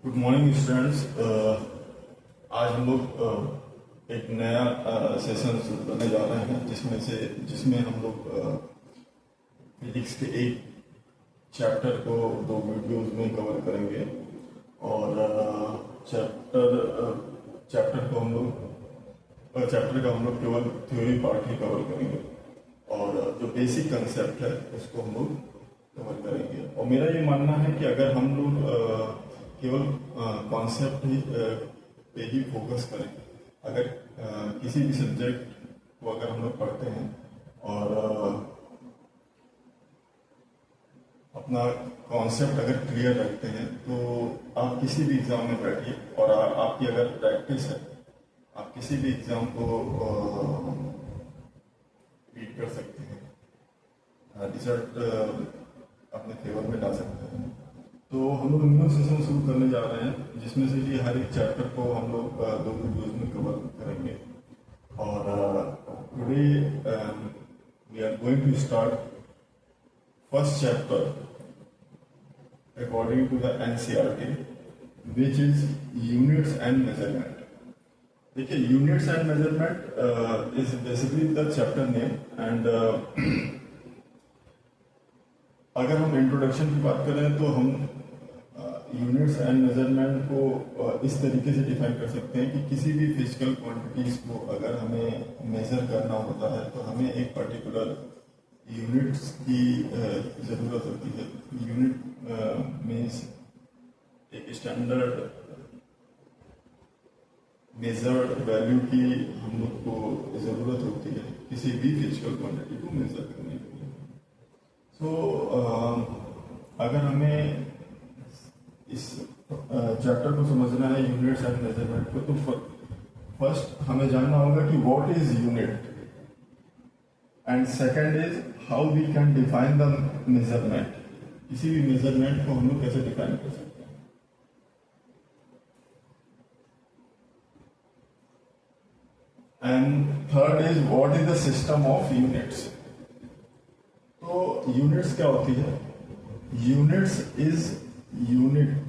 Good morning students. आज हम लोग एक नया सेशन शुरू करने जा रहे हैं जिसमें हम लोग फिजिक्स के एक चैप्टर को दो वीडियोस में कवर करेंगे और चैप्टर का हम लोग केवल थ्योरी पार्ट ही कवर करेंगे और जो बेसिक कंसेप्ट है उसको हम लोग कवर करेंगे। और मेरा ये मानना है कि अगर हम लोग केवल कॉन्सेप्ट ही पे ही फोकस करें, अगर किसी भी सब्जेक्ट को अगर हम लोग पढ़ते हैं और अपना कॉन्सेप्ट अगर क्लियर रखते हैं तो आप किसी भी एग्जाम में बैठिए और आपकी अगर प्रैक्टिस है, आप किसी भी एग्जाम को बीट कर सकते हैं, रिजल्ट अपने फेवर में ला सकते हैं। तो हम लोग न्यू सेशन शुरू करने जा रहे हैं जिसमें से कि हर एक चैप्टर को हम लोग दो वीडियोज में कवर करेंगे। और today we are going to start first chapter according to the NCERT which is units and measurement. देखिए, units and measurement is basically the chapter name and अगर हम इंट्रोडक्शन की बात करें तो हम यूनिट्स एंड मेजरमेंट को इस तरीके से डिफाइन कर सकते हैं कि किसी भी फिजिकल क्वांटिटीज को अगर हमें मेजर करना होता है तो हमें एक पर्टिकुलर यूनिट्स की ज़रूरत होती है। यूनिट मीन्स एक स्टैंडर्ड मेजर्ड वैल्यू की हम लोग को ज़रूरत होती है किसी भी फिजिकल क्वांटिटी को मेजर करने के लिए। अगर हमें इस चैप्टर को समझना है यूनिट्स एंड मेजरमेंट को, तो फर्स्ट हमें जानना होगा कि what is unit and second is how we can define the measurement. किसी भी मेजरमेंट को हम लोग कैसे डिफाइन कर सकते हैं। And third is what is the system of units. तो यूनिट्स क्या होती है? Units is unit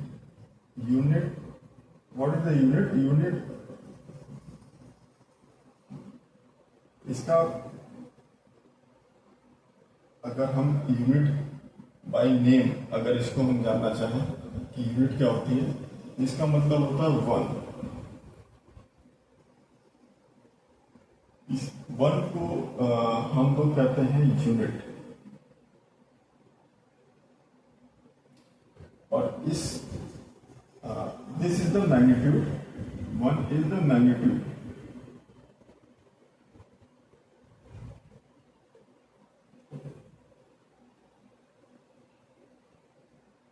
what is the unit इसका अगर हम यूनिट बाय नेम अगर इसको हम जानना चाहें कि यूनिट क्या होती है, इसका मतलब होता है वन। इस वन को हम लोग कहते हैं यूनिट। और इस this is the magnitude, one is the magnitude.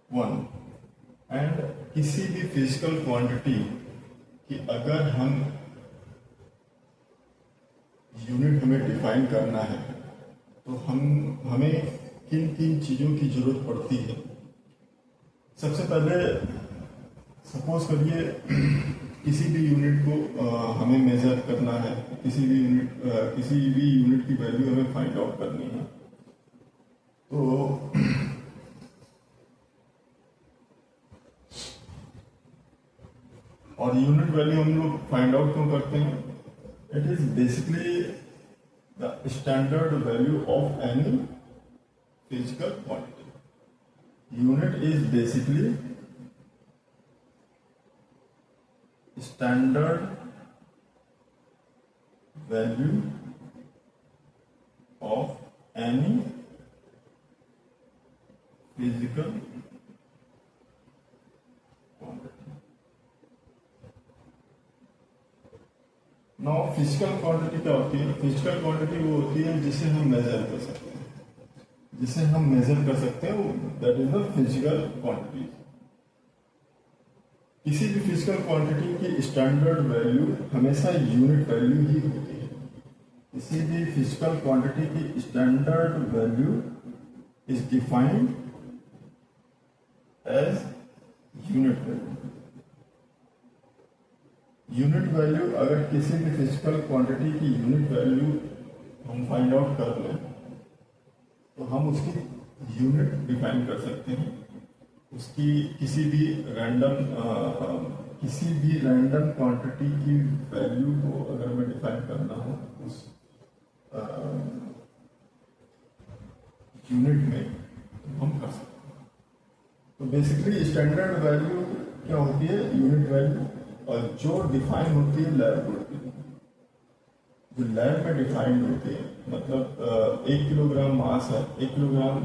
One and किसी भी फिजिकल क्वांटिटी की अगर हम यूनिट हमें डिफाइन करना है तो हमें किन किन चीजों की जरूरत पड़ती है। सबसे पहले सपोज करिए किसी भी यूनिट को हमें मेजर करना है, किसी भी यूनिट की वैल्यू हमें फाइंड आउट करनी है। तो और यूनिट वैल्यू हम लोग फाइंड आउट क्यों करते हैं? It is basically the standard value of any physical quantity. Unit is basically standard value of any physical quantity. Now physical quantity क्या होती है? Physical quantity वो होती है जिसे हम मेजर कर सकते हैं, that is the physical quantity. किसी भी फिजिकल क्वांटिटी की स्टैंडर्ड वैल्यू हमेशा यूनिट वैल्यू ही होती है। किसी भी फिजिकल क्वांटिटी की standard value is defined as unit value. Unit value अगर किसी भी फिजिकल क्वांटिटी की यूनिट वैल्यू हम फाइंड आउट कर लें तो हम उसकी यूनिट डिफाइन कर सकते हैं। उसकी किसी भी रैंडम क्वांटिटी की वैल्यू को अगर मैं डिफाइन करना हो उस यूनिट में, तो हम कर सकते हैं। तो बेसिकली स्टैंडर्ड वैल्यू क्या होती है? यूनिट वैल्यू, और जो डिफाइन होती है लैब बोर्ड की, जो लैब में डिफाइंड होती है, मतलब 1 किलोग्राम मास है, 1 kilogram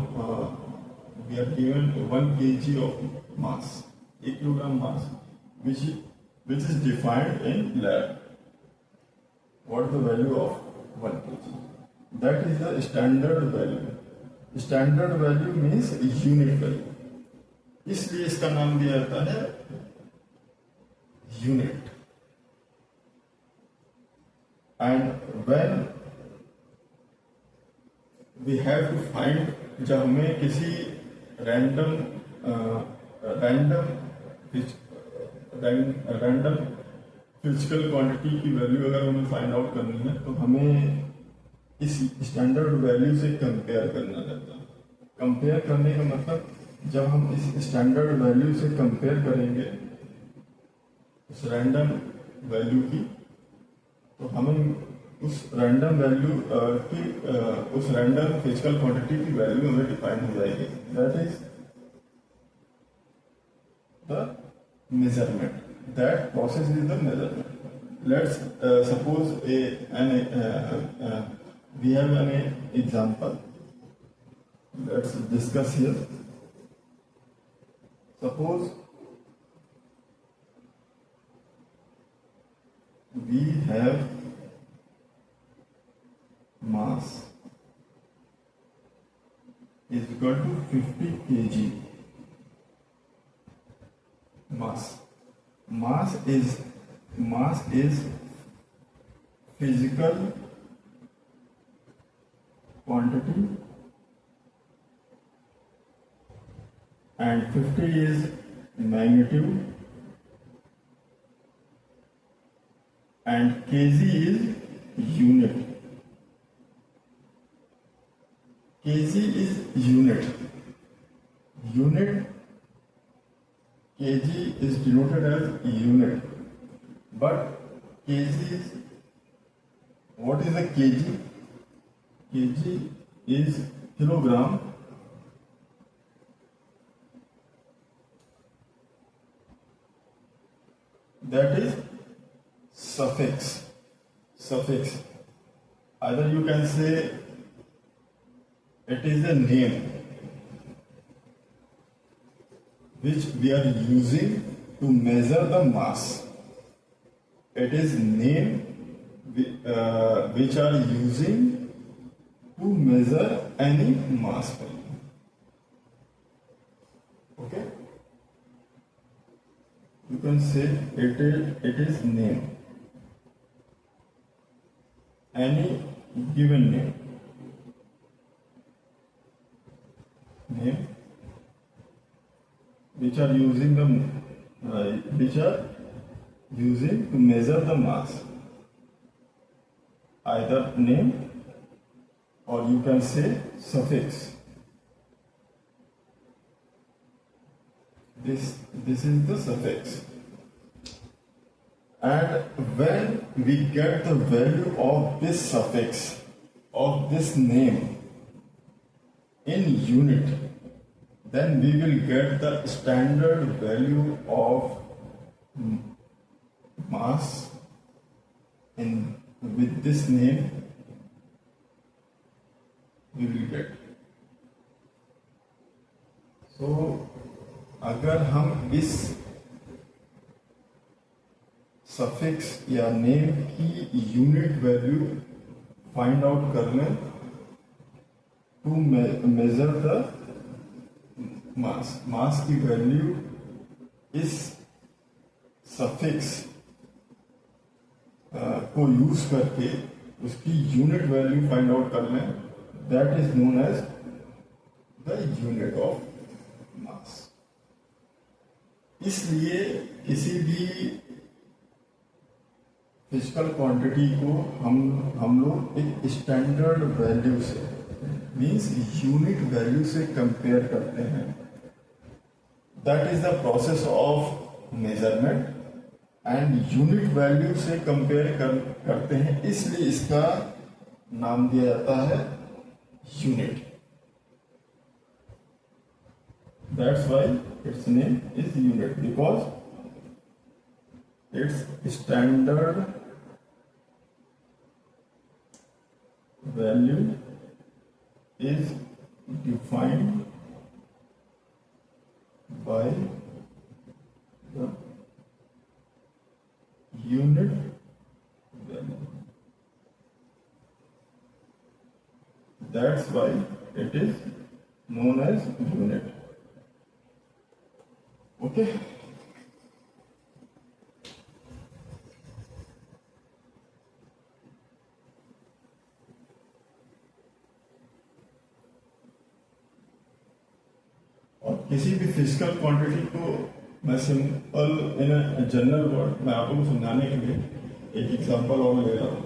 we are given 1 kg of mass, 1 kilogram mass, which is defined in lab. What is the value of 1 kg? That is the standard value. Standard value means unit value. इसलिए इसका नाम दिया जाता है unit. And when we have to find, जब हमें किसी random physical quantity की वैल्यू अगर हमें फाइंड आउट करनी है, तो हमें इस स्टैंडर्ड वैल्यू से कंपेयर करना रहता है। कंपेयर करने का मतलब, जब हम इस स्टैंडर्ड वैल्यू से कंपेयर करेंगे उस रैंडम वैल्यू की, तो हमें उस रैंडम वैल्यू उस रैंडम फिजिकल क्वांटिटी की वैल्यू हमें डिफाइन हो जाएगी। That is the measurement. That process is the measurement. Let's suppose we have an example. Let's discuss here. Suppose we have mass is equal to 50 kg. Mass is physical quantity and 50 is magnitude and kg is unit. kg is unit. kg is denoted as unit, but kg is, what is a kg? kg is kilogram, that is suffix. Either you can say it is a name which we are using to measure the mass. It is name which are using to measure any mass value. Okay? You can say it is name. Any given name which are using to measure the mass. Either name, or you can say suffix. This is the suffix. And when we get the value of this suffix, of this name in unit, then we will get the standard value of mass with this name we will get. So अगर हम इस suffix या name की unit value find out कर लें to measure the mass की value इस suffix को यूज करके उसकी यूनिट वैल्यू फाइंड आउट कर लें, that is known as the unit of mass. इसलिए किसी भी फिजिकल क्वांटिटी को हम लोग एक स्टैंडर्ड वैल्यू से, मीन्स यूनिट वैल्यू से कंपेयर करते हैं। That is the process of measurement and unit value से कंपेयर करते हैं, इसलिए इसका नाम दिया जाता है unit. That's why its name is unit, because its standard value is defined by the unit value. That's why it is known as unit. Okay. और किसी भी फिजिकल क्वांटिटी को मैं सिंपल इन जनरल वर्ड मैं आप लोगों को समझाने के लिए एक एग्जांपल और ले रहा हूँ.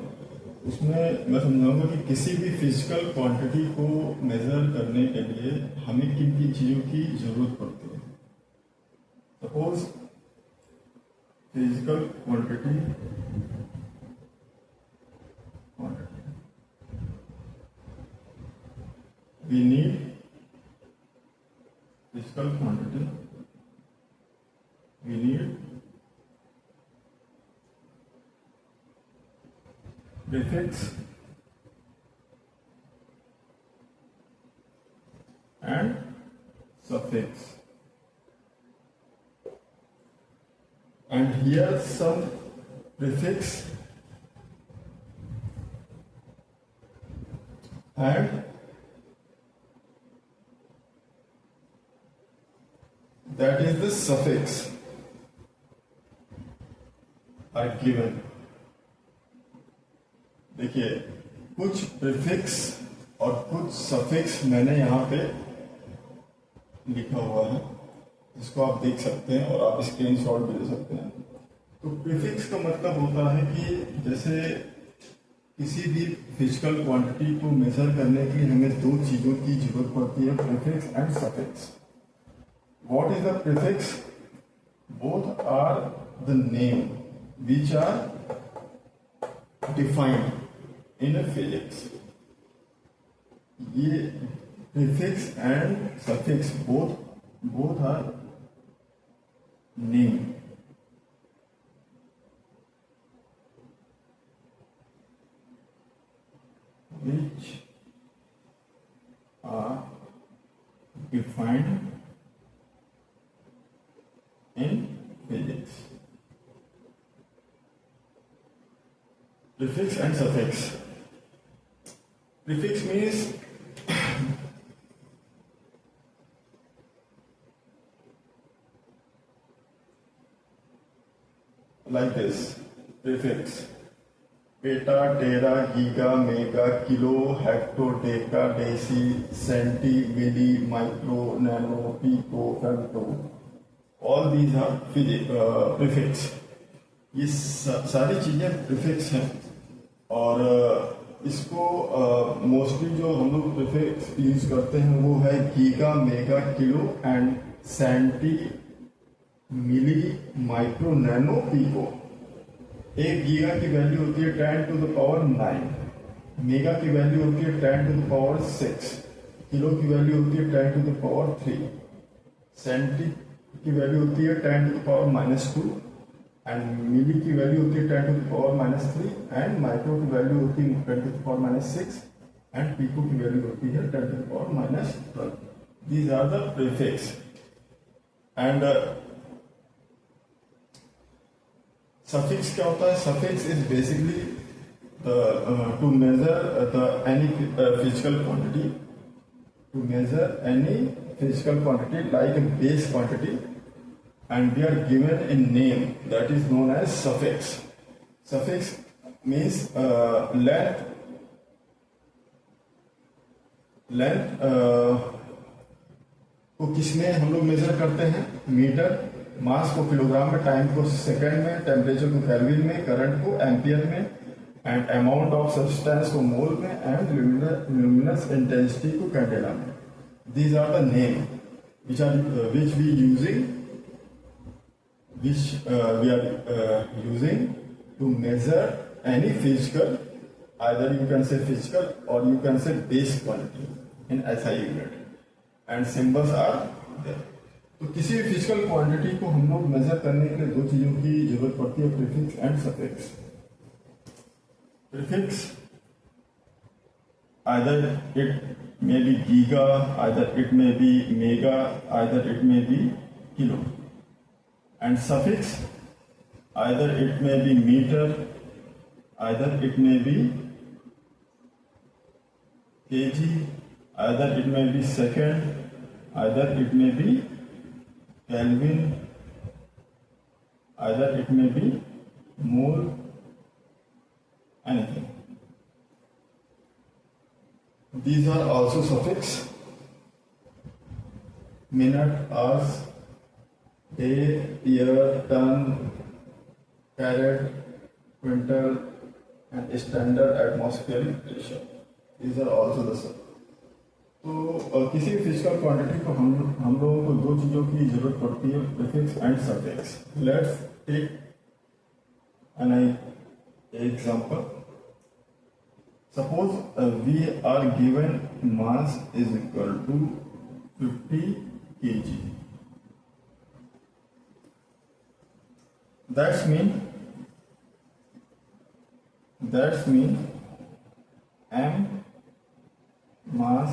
उसमें मैं समझाऊंगा कि किसी भी फिजिकल क्वांटिटी को मेजर करने के लिए हमें किन किन चीज़ों की जरूरत पड़ती है. Suppose physical quantity we need physical quantity, we need prefix and suffix. And here some prefix and that is the suffix are given. देखिए कुछ प्रीफिक्स और कुछ सफिक्स मैंने यहाँ पे लिखा हुआ है, जिसको आप देख सकते हैं और आप स्क्रीनशॉट भी ले सकते हैं. तो प्रीफिक्स का मतलब होता है कि जैसे किसी भी फिजिकल क्वांटिटी को मेजर करने के लिए हमें दो चीजों की जरूरत पड़ती है, prefix and suffix. What is the prefix? Both are the name which are defined in physics. ये prefix and suffix both are name which are defined in physics. Prefix and suffix. Prefix means like this. Prefix: peta, tera, giga, mega, kilo, hecto, deca, deci, centi, milli, micro, nano, pico, femto. All these are prefix. ये सारी चीजें prefix हैं. और इसको mostly जो हम लोग prefix use करते हैं वो है giga, mega, kilo and centi, milli, micro, nano, pico. एक गीगा की वैल्यू होती है 10 to the power 9, मेगा की वैल्यू होती है 10 to the power 6, किलो की वैल्यू होती है 10 to the power 3, सेंटी की वैल्यू होती है 10 to the power -2 and milli की वैल्यू होती है 10 to the power -3 and micro की वैल्यू होती है 10 to the power -6 and pico की वैल्यू होती है 10 to the power -12. These are the prefix. And suffix क्या होता है? Suffix is basically to measure the any physical quantity, to measure any physical quantity like a base quantity, and they are given a name that is known as suffix. Suffix means length को किसमें हम लोग major करते हैं? Metre. मास को kilogram में, time को second में, टेम्परेचर को केल्विन में, करंट को एम्पियर में, एंड अमाउंट ऑफ सब्सटेंस को मोल में, एंड ल्यूमिनस इंटेंसिटी को कैंडेला में. These are the name. which we are using to measure any physical, either you can say physical or you can say base quantity in SI unit, and symbols are there. तो किसी भी physical quantity को हम लोग major करने के लिए दो चीजों की जरूरत पड़ती है, prefix and suffix. Prefix either it may be giga, either it may be mega, either it may be kilo, and suffix either it may be meter, either it may be kg, either it may be second, either it may be Kelvin, either it may be mole, anything. These are also suffix. Minute, hours, day, year, ton, carat, quintal, and standard atmospheric pressure. These are also the suffix. तो किसी भी physical quantity को हम लोगों को दो चीज़ों की जरूरत पड़ती है, prefix and suffix. Let's take an example. Suppose we are given mass is equal to 50 kg. That's mean m mass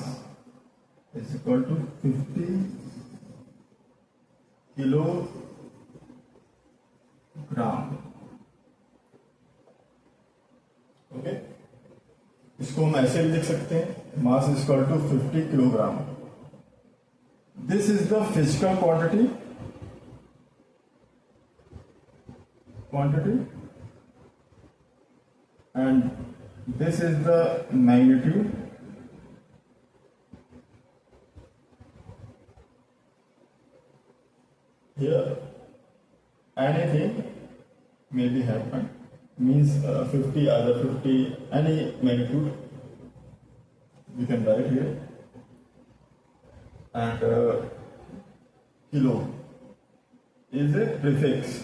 is equal to 50 kilogram. Okay? इसको हम ऐसे भी लिख सकते हैं, mass is equal to 50 kilogram. This is the physical quantity and this is the magnitude. Here anything may be happen, means 50, either 50, any magnitude we can write here, and kilo is a prefix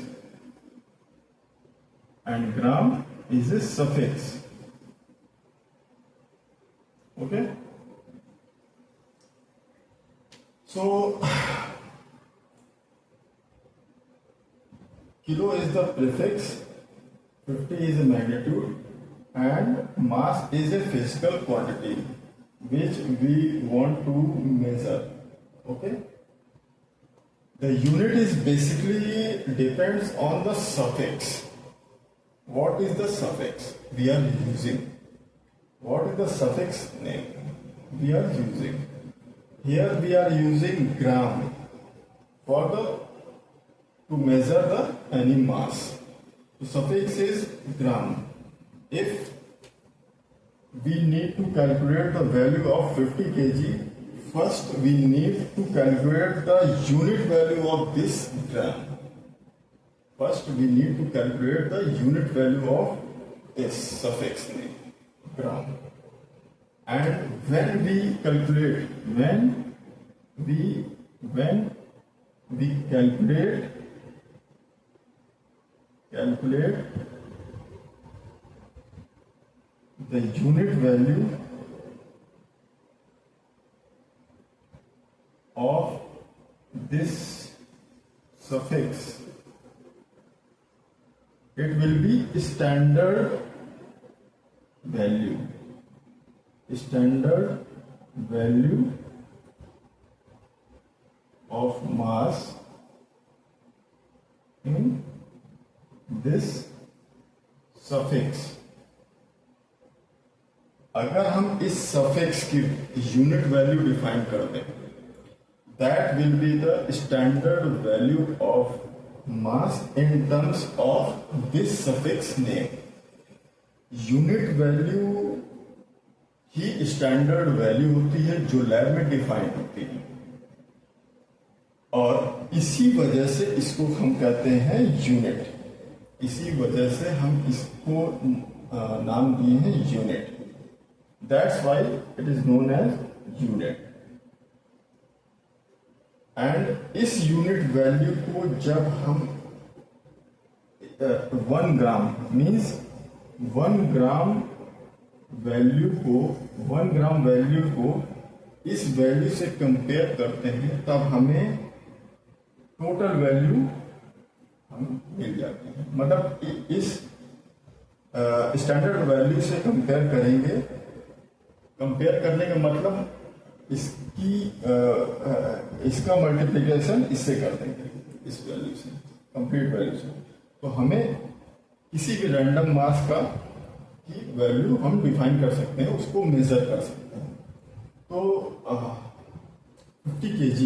and gram is a suffix. Okay, so kilo is the prefix, 50 is a magnitude, and mass is a physical quantity which we want to measure. Okay, the unit is basically depends on the suffix. What is the suffix we are using? What is the suffix name we are using? Here we are using gram for to measure the any mass. The suffix is gram. If we need to calculate the value of 50 kg, first we need to calculate the unit value of this gram. First we need to calculate the unit value of this suffix name, gram. And when we calculate the unit value of this suffix, it will be standard value of mass in this suffix. अगर हम इस suffix की unit value define कर दें, that will be the standard value of mass in terms of this suffix name. Unit value he standard value होती है जो lab में डिफाइन होती है, और इसी वजह से इसको हम कहते हैं यूनिट. इसी वजह से हम इसको नाम दिए हैं unit. That's why it is known as unit. And इस यूनिट वैल्यू को जब हम 1 ग्राम मीन्स 1 ग्राम वैल्यू को इस वैल्यू से कंपेयर करते हैं, तब हमें टोटल वैल्यू हम मिल जाती है। मतलब इस स्टैंडर्ड वैल्यू से कंपेयर करेंगे। कंपेयर करने का मतलब इसका मल्टीप्लिकेशन इससे कर देंगे, इस वैल्यू से, कंप्लीट वैल्यू से। तो हमें किसी भी रैंडम मास का की वैल्यू हम डिफाइन कर सकते हैं, उसको मेजर कर सकते हैं। तो 50 kg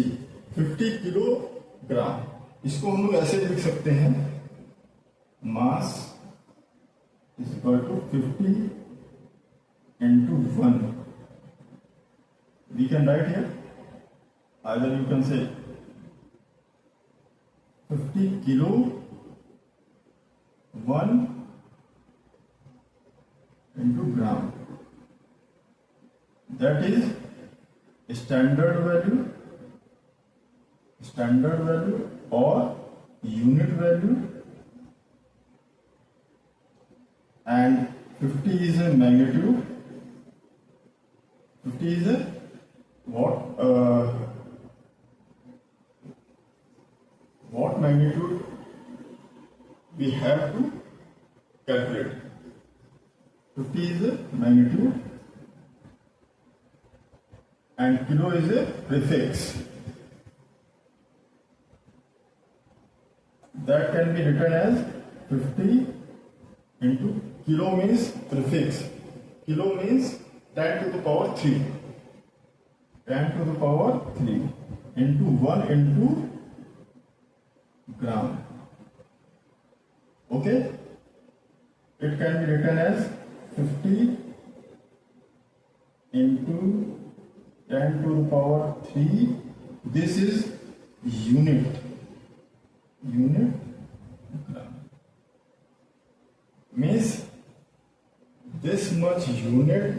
50 किलोग्राम, इसको हम लोग ऐसे लिख सकते हैं, mass is equal to 50 into 1. We can write here, either you can say 50 kilo 1 into gram, that is standard value or unit value, and 50 is a magnitude. 50 is a what magnitude we have to calculate. 50 is a magnitude and kilo is a prefix. That can be written as 50 into kilo means prefix. Kilo means 10 to the power 3. 10 to the power 3 into 1 into gram. Okay? It can be written as 50 into 10 to the power 3. This is unit gram. Means this much unit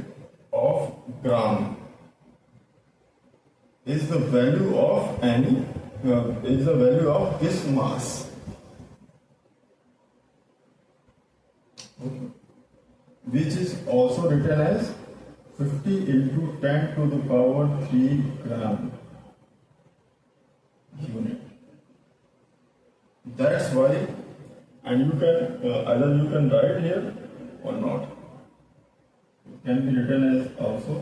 of gram is the value of is the value of this mass. Okay. Which is also written as 50 into 10 to the power 3 gram unit. That's why, and you can either you can write here or not. It can be written as also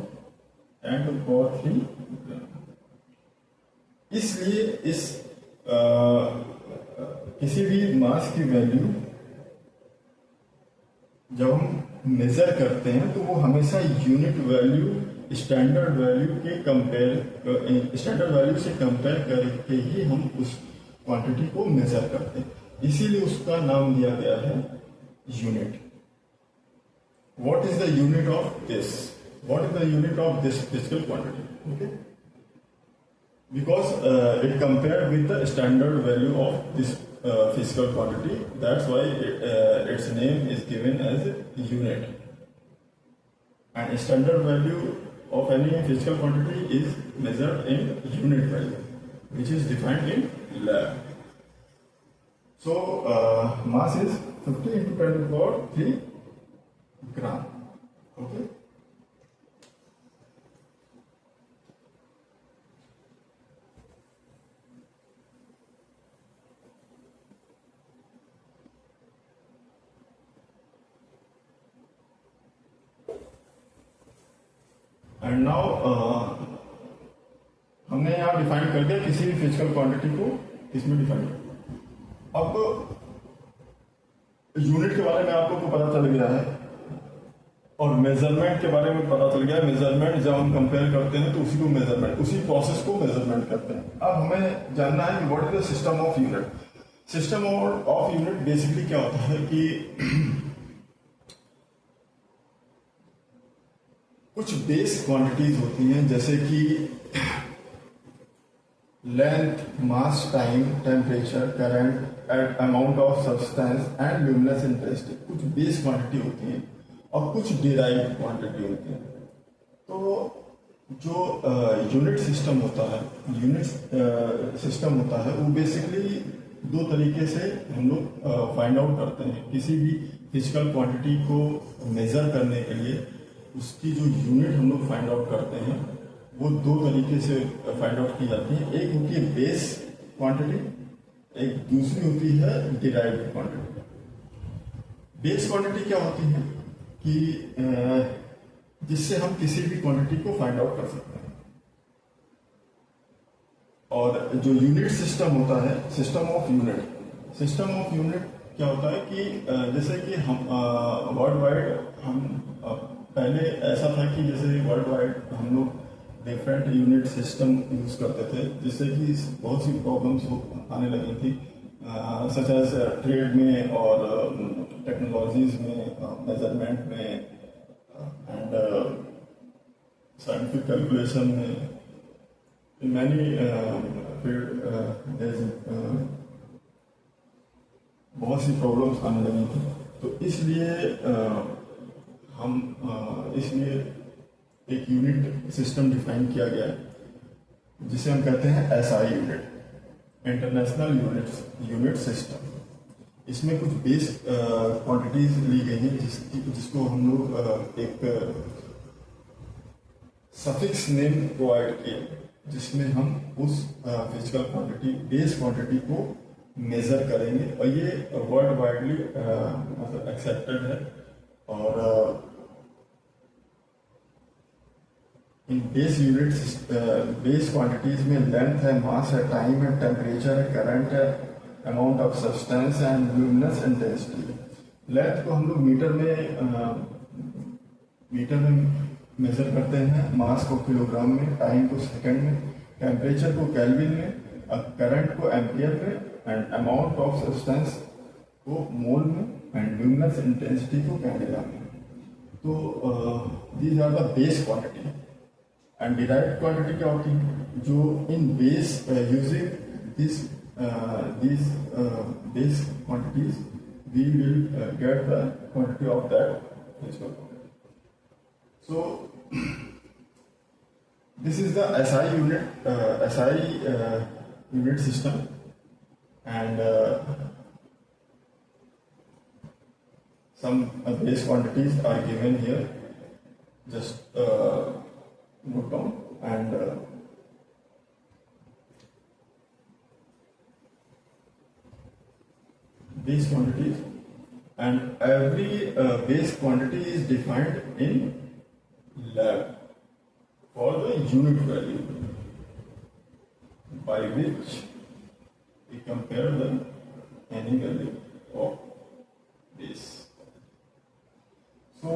10 to the power 3 gram. इसलिए इस किसी भी मास की value जब हम major करते हैं तो वो हमेशा यूनिट वैल्यू स्टैंडर्ड वैल्यू से कंपेयर करके ही हम उस क्वांटिटी को मेजर करते हैं। इसीलिए उसका नाम दिया गया है unit. What is the unit of this? What is the unit of this physical quantity? Okay. Because it compared with the standard value of this physical quantity, that's why its name is given as unit. And standard value of any physical quantity is measured in unit value, which is defined in lab. So mass is 50 into 10 to the power 3 gram. Okay. And now हमने यहाँ define कर दिया किसी भी physical quantity को इसमें define कर। अब यूनिट के बारे में आप लोग को पता चल गया है और मेजरमेंट के बारे में पता चल गया। मेजरमेंट जब हम कंपेयर करते हैं तो उसी को मेजरमेंट, उसी प्रोसेस को मेजरमेंट करते हैं। अब हमें जानना है कि what is the system of unit. System of unit basically क्या होता है कि कुछ बेस क्वांटिटीज होती हैं जैसे कि length, mass, time, temperature, current, amount of substance and luminous intensity. कुछ बेस क्वांटिटी होती हैं और कुछ डिराइव्ड क्वांटिटी होती हैं। तो जो यूनिट सिस्टम होता है, वो बेसिकली दो तरीके से हम लोग फाइंड आउट करते हैं। किसी भी फिजिकल क्वांटिटी को मेजर करने के लिए उसकी जो यूनिट हम लोग फाइंड आउट करते हैं वो दो तरीके से फाइंड आउट की जाती है। एक होती है बेस क्वांटिटी, एक दूसरी होती है डिराइव्ड क्वांटिटी। बेस क्वांटिटी क्या होती है कि जिससे हम किसी भी क्वांटिटी को फाइंड आउट कर सकते हैं। और जो यूनिट सिस्टम होता है, सिस्टम ऑफ यूनिट क्या होता है कि जैसे कि हम वर्ल्ड वाइड हम पहले ऐसा था कि जैसे वर्ल्ड वाइड हम लोग डिफरेंट यूनिट सिस्टम यूज करते थे, जिससे कि बहुत सी प्रॉब्लम्स आने लगी थी, सच एज ट्रेड में और टेक्नोलॉजीज में, मेजरमेंट में एंड साइंटिफिक कैलकुलेशन में, in many field there's बहुत सी प्रॉब्लम्स आने लगी थी। तो इसलिए इसलिए एक यूनिट सिस्टम डिफाइन किया गया है जिसे हम कहते हैं SI unit, international unit system. इसमें कुछ बेस क्वांटिटीज ली गई हैं जिसको हम लोग एक सफिक्स नेम प्रोवाइड किए, जिसमें हम उस फिजिकल क्वांटिटी, बेस क्वांटिटी को मेजर करेंगे। और ये वर्ल्ड वाइडली मतलब एक्सेप्टेड है। और इन बेस क्वांटिटीज में लेंथ है, मास है, टाइम है, टेम्परेचर है, करंट है, amount of substance and luminous intensity. Length को हम लोग मीटर में मेजर करते हैं, मास को किलोग्राम में, टाइम को सेकंड में, टेम्परेचर को केल्विन में, करंट को एम्पियर में, एंड अमाउंट ऑफ सब्सटेंस को मोल में, एंड ल्यूमिनस इंटेंसिटी को कैंडेला में। तो these are the base quantity. And derived quantity क्या होती है? जो इन base using these base quantities we will get the quantity of that physical quantity. So this is the SI unit system, and some base quantities are given here. Just note down. And base quantities, and every base quantity is defined in lab for the unit value by which we compare the any value of base. So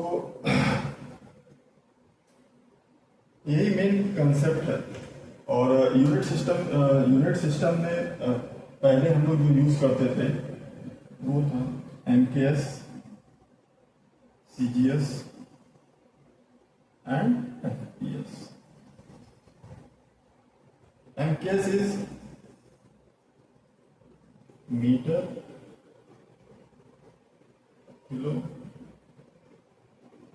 यही main concept है। और unit system में पहले हम लोग जो use करते थे वो था MKS, CGS and FPS. MKS is meter, kilo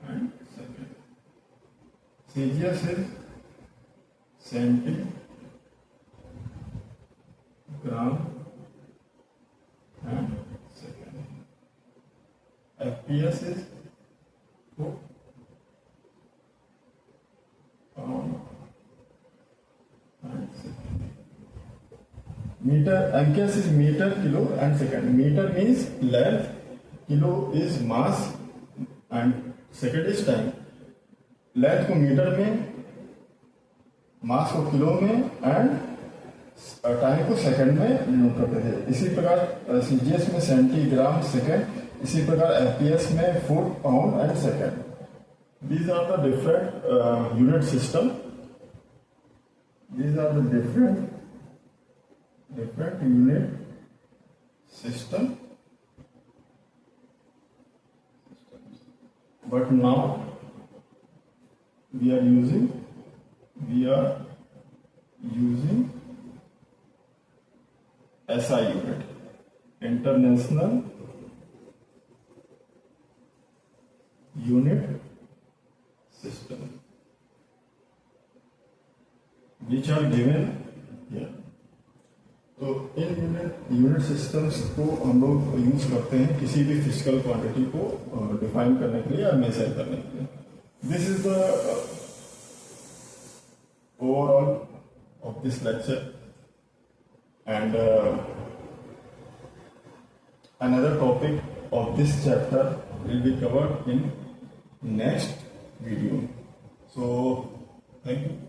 and second. CGS is centi, gram and second. FPS is foot, pound and second. Meter, MKS is meter, kilo and second. Meter means length, kilo is mass and second is time. Length को metre में, मास को kilo में and time को second में denote करते थे। इसी प्रकार सीजीएस में सेंटीग्राम सेकंड, इसी प्रकार एफपीएस में foot, pound and second. These are the different unit system. These are the different unit system. But now we are using SI unit, International Unit System. which are given here. तो in unit systems को हम लोग use करते हैं किसी भी physical quantity को define करने के लिए या मेजर करने के लिए. This is the overall of this lecture and another topic of this chapter will be covered in next video. So thank you.